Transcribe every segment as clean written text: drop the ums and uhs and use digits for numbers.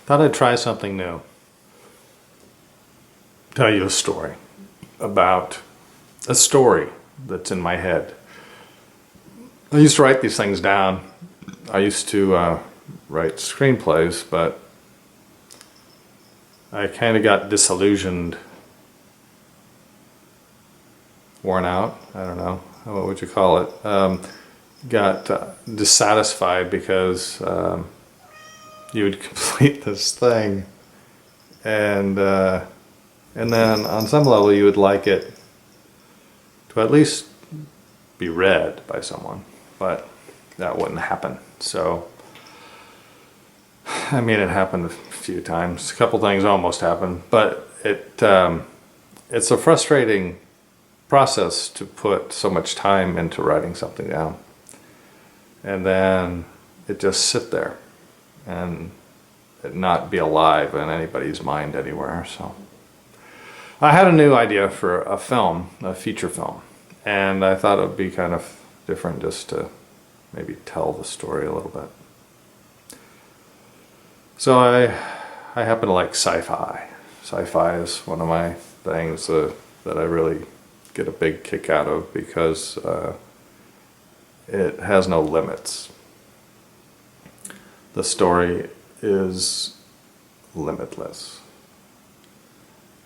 Thought I'd try something new. Tell you a story about a story that's in my head. I used to write these things down. I used to write screenplays, but I kind of got disillusioned, worn out, I don't know, what would you call it? Got dissatisfied because you would complete this thing and then on some level you would like it to at least be read by someone, but that wouldn't happen. So I mean, it happened a few times. A couple things almost happened, but it's a frustrating process to put so much time into writing something down and then it just sit there and it not be alive in anybody's mind anywhere. So I had a new idea for a film, a feature film, and I thought it would be kind of different just to maybe tell the story a little bit. So I happen to like sci-fi. Sci-fi is one of my things that I really get a big kick out of because it has no limits. The story is limitless.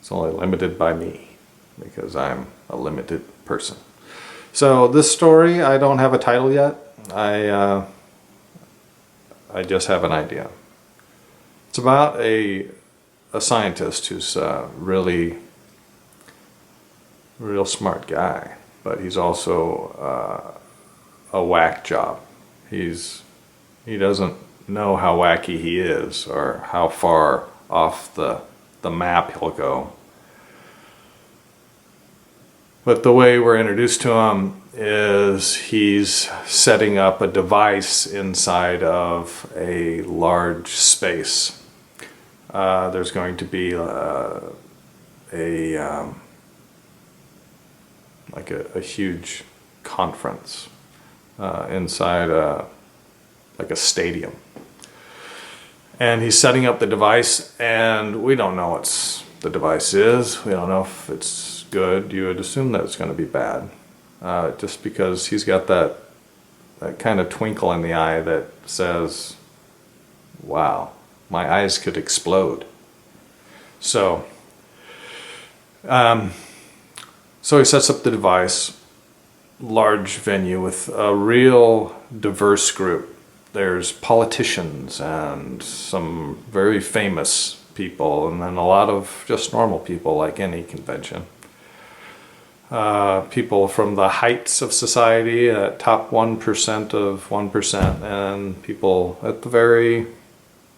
It's only limited by me because I'm a limited person. So this story, I don't have a title yet. I just have an idea. It's about a scientist who's really real smart guy, but he's also a whack job. He doesn't know how wacky he is or how far off the map he'll go. But the way we're introduced to him is he's setting up a device inside of a large space. There's going to be a huge conference inside like a stadium. And he's setting up the device, and we don't know what the device is. We don't know if it's good. You would assume that it's going to be bad, just because he's got that kind of twinkle in the eye that says, wow, my eyes could explode. So he sets up the device, large venue with a real diverse group. There's politicians and some very famous people, and then a lot of just normal people like any convention. People from the heights of society, top 1% of 1%, and people at the very,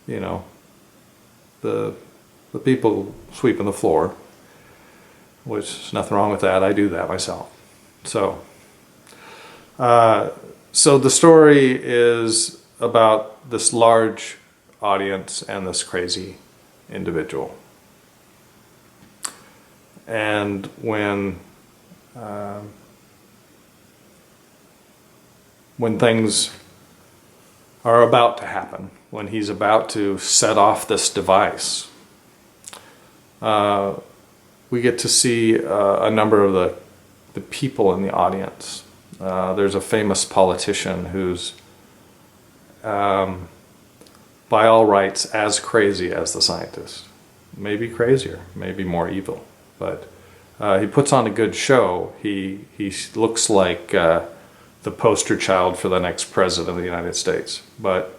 the people sweeping the floor, which is nothing wrong with that. I do that myself. So the story is about this large audience and this crazy individual. And when things are about to happen, when he's about to set off this device, we get to see a number of the people in the audience. There's a famous politician who's by all rights as crazy as the scientist. Maybe crazier, maybe more evil, but he puts on a good show. He looks like the poster child for the next president of the United States, but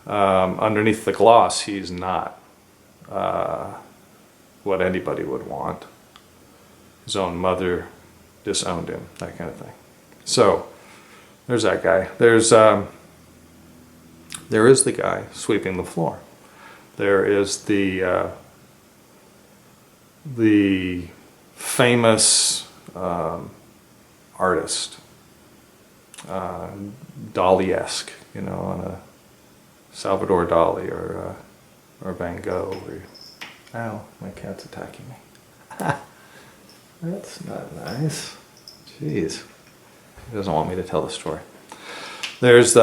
underneath the gloss he's not what anybody would want. His own mother disowned him, that kind of thing. So there's that guy. There is the guy sweeping the floor. There is the famous artist, Dali-esque, on a Salvador Dali or Van Gogh. Ow, my cat's attacking me. That's not nice. Jeez. He doesn't want me to tell the story. There's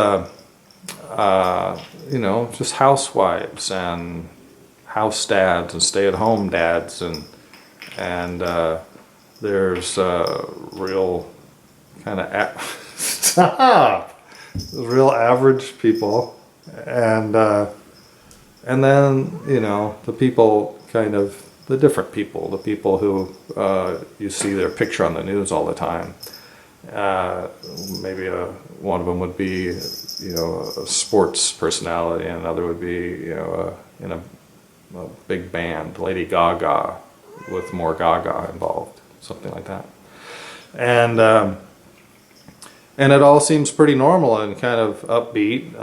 you know, just housewives and house dads and stay-at-home dads, and there's real kind of stop, real average people, and then, you know, the people, kind of the different people, the people who you see their picture on the news all the time. Maybe one of them would be, you know, a sports personality, and another would be, you know, in a big band, Lady Gaga, with more Gaga involved, something like that. And it all seems pretty normal and kind of upbeat.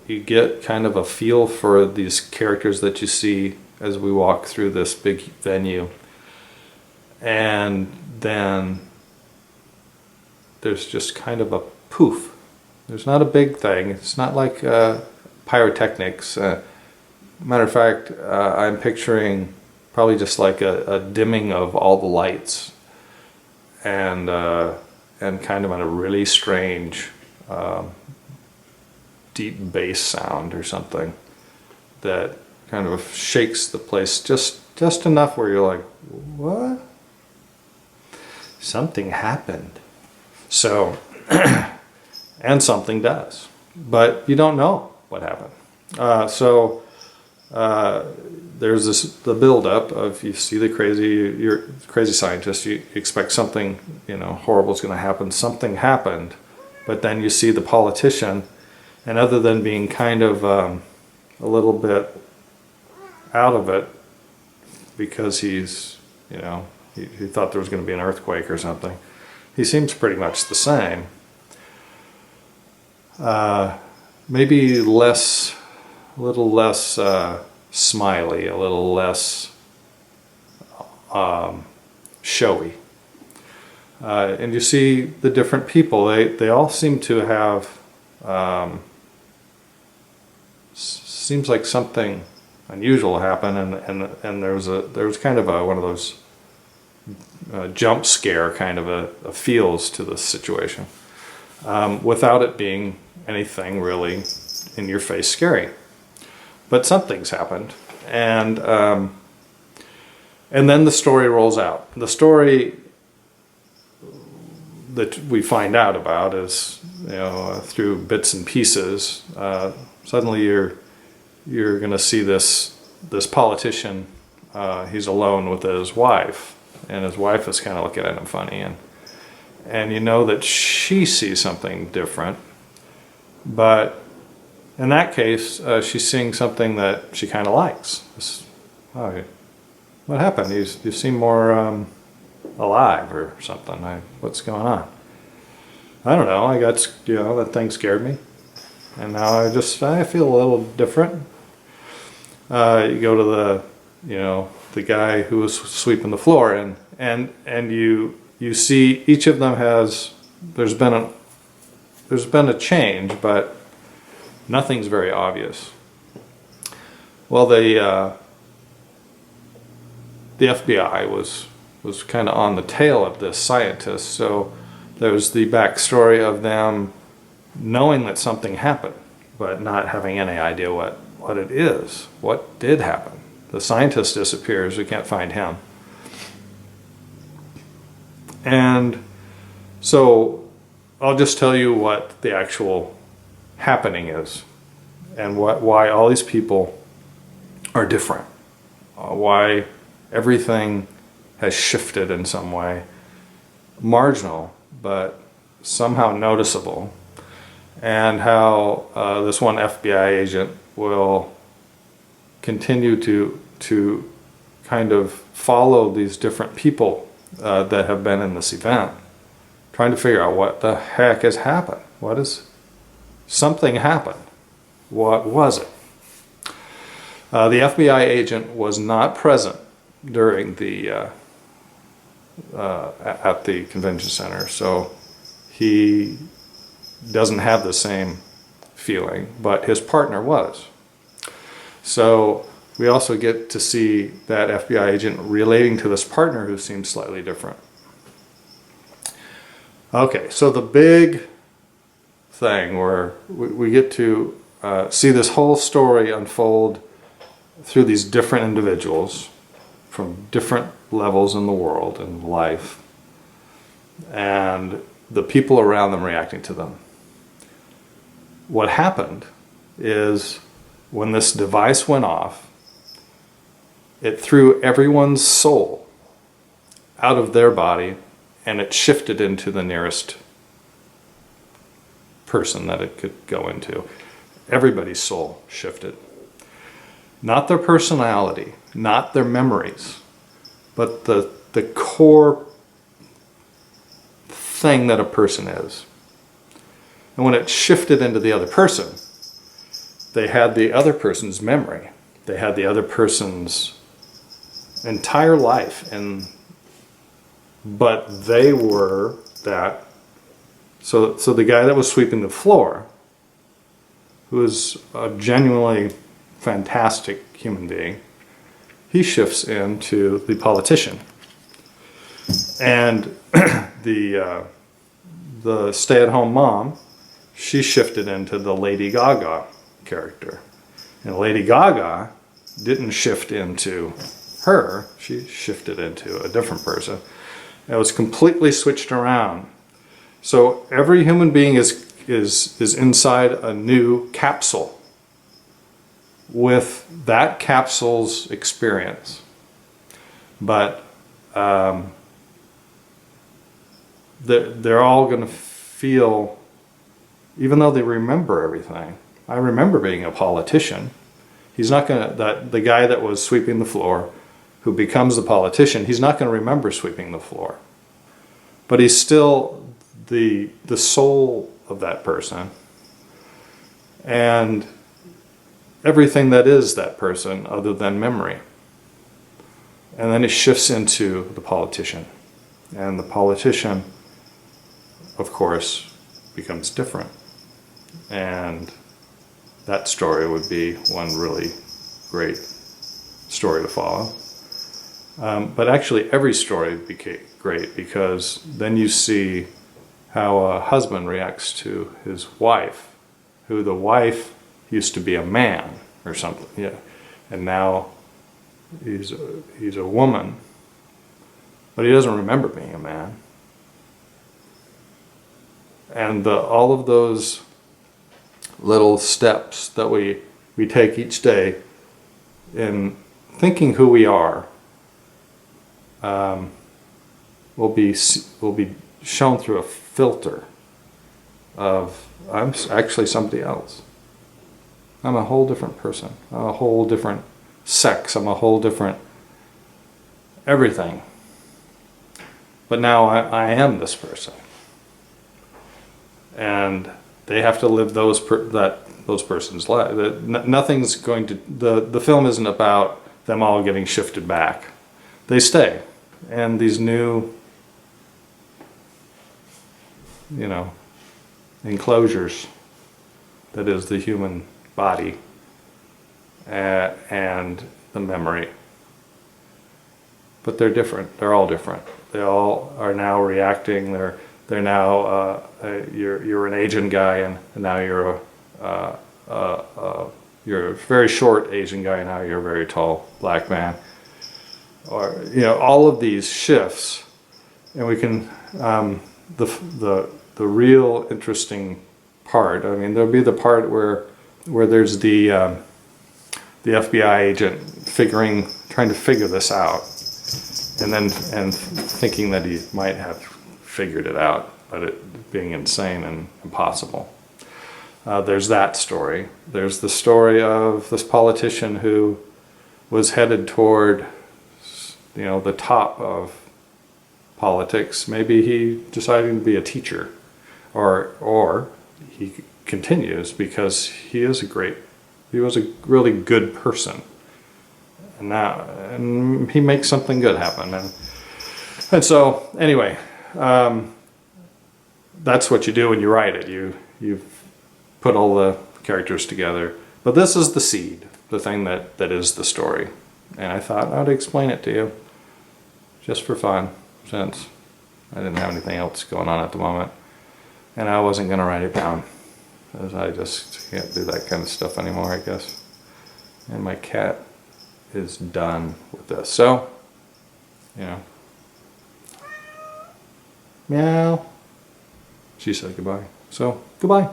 You get kind of a feel for these characters that you see as we walk through this big venue. And then there's just kind of a poof. There's not a big thing. It's not like pyrotechnics. Matter of fact, I'm picturing probably just like a dimming of all the lights, and kind of a really strange deep bass sound or something that kind of shakes the place just enough where you're like, what? Something happened. So, and something does, but you don't know what happened. There's the build-up of, you see you're a crazy scientist, you expect something, you know, horrible is going to happen. Something happened, but then you see the politician, and other than being kind of a little bit out of it because he's, you know, he thought there was going to be an earthquake or something, he seems pretty much the same. Maybe a little less smiley, a little less showy. And you see the different people. They all seem to have, seems like something unusual happened, and there was kind of one of those jump scare kind of a feels to this situation, without it being anything really in your face scary. But something's happened, and then the story rolls out. The story that we find out about is, you know, through bits and pieces. Suddenly you're going to see this politician. He's alone with his wife, and his wife is kind of looking at him funny, and you know that she sees something different, but in that case, she's seeing something that she kind of likes. Oh, what happened? You seem more alive or something. What's going on? I don't know. I got, you know, that thing scared me, and now I feel a little different. You go to the guy who was sweeping the floor, and you see each of them has, there's been a change, but nothing's very obvious. Well, the FBI was kind of on the tail of this scientist, so there's the backstory of them knowing that something happened, but not having any idea what it is. What did happen? The scientist disappears, we can't find him. And so I'll just tell you what the actual happening is, and why all these people are different, why everything has shifted in some way, marginal but somehow noticeable, and how this one FBI agent will continue to kind of follow these different people that have been in this event, trying to figure out what the heck has happened. Something happened. What was it? The FBI agent was not present during the at the convention center, so he doesn't have the same feeling, but his partner was. So we also get to see that FBI agent relating to this partner who seems slightly different. Okay, so the big thing where we get to see this whole story unfold through these different individuals from different levels in the world and life, and the people around them reacting to them. What happened is when this device went off, it threw everyone's soul out of their body and it shifted into the nearest person that it could go into. Everybody's soul shifted. Not their personality, not their memories, but the core thing that a person is. And when it shifted into the other person, they had the other person's memory. They had the other person's entire life, but they were that. So the guy that was sweeping the floor, who is a genuinely fantastic human being, he shifts into the politician. And the stay-at-home mom, she shifted into the Lady Gaga character. And Lady Gaga didn't shift into her, she shifted into a different person. It was completely switched around. So every human being is inside a new capsule with that capsule's experience. But they're all going to feel, even though they remember everything. I remember being a politician. He's not going to, the guy that was sweeping the floor, who becomes the politician, he's not going to remember sweeping the floor. But he's still the soul of that person. And everything that is that person other than memory. And then it shifts into the politician. And the politician, of course, becomes different. And that story would be one really great story to follow. But actually every story became great, because then you see how a husband reacts to his wife, who the wife used to be a man or something, yeah, and now he's a woman, but he doesn't remember being a man. And all of those little steps that we take each day in thinking who we are will be shown through a filter of, I'm actually somebody else. I'm a whole different person. I'm a whole different sex. I'm a whole different everything. But now I am this person. And they have to live those person's life. Nothing's going to, the film isn't about them all getting shifted back. They stay. And these new, enclosures, that is the human body and the memory. But they're different. They're all different. They all are now reacting. They're now you're an Asian guy, and now you're a very short Asian guy, and now you're a very tall black man. Or all of these shifts, and we can the real interesting part. I mean, there'll be the part where there's the FBI agent trying to figure this out, and thinking that he might have figured it out, but it being insane and impossible. There's that story. There's the story of this politician who was headed toward the top of politics. Maybe he decided to be a teacher, or he continues because he was a really good person, and he makes something good happen. And so anyway, that's what you do when you write it. You put all the characters together, but this is the seed, the thing that is the story. And I thought I'd explain it to you, just for fun, since I didn't have anything else going on at the moment, and I wasn't going to write it down. As I just can't do that kind of stuff anymore, I guess. And my cat is done with this. So, you know. Meow. She said goodbye. So, goodbye.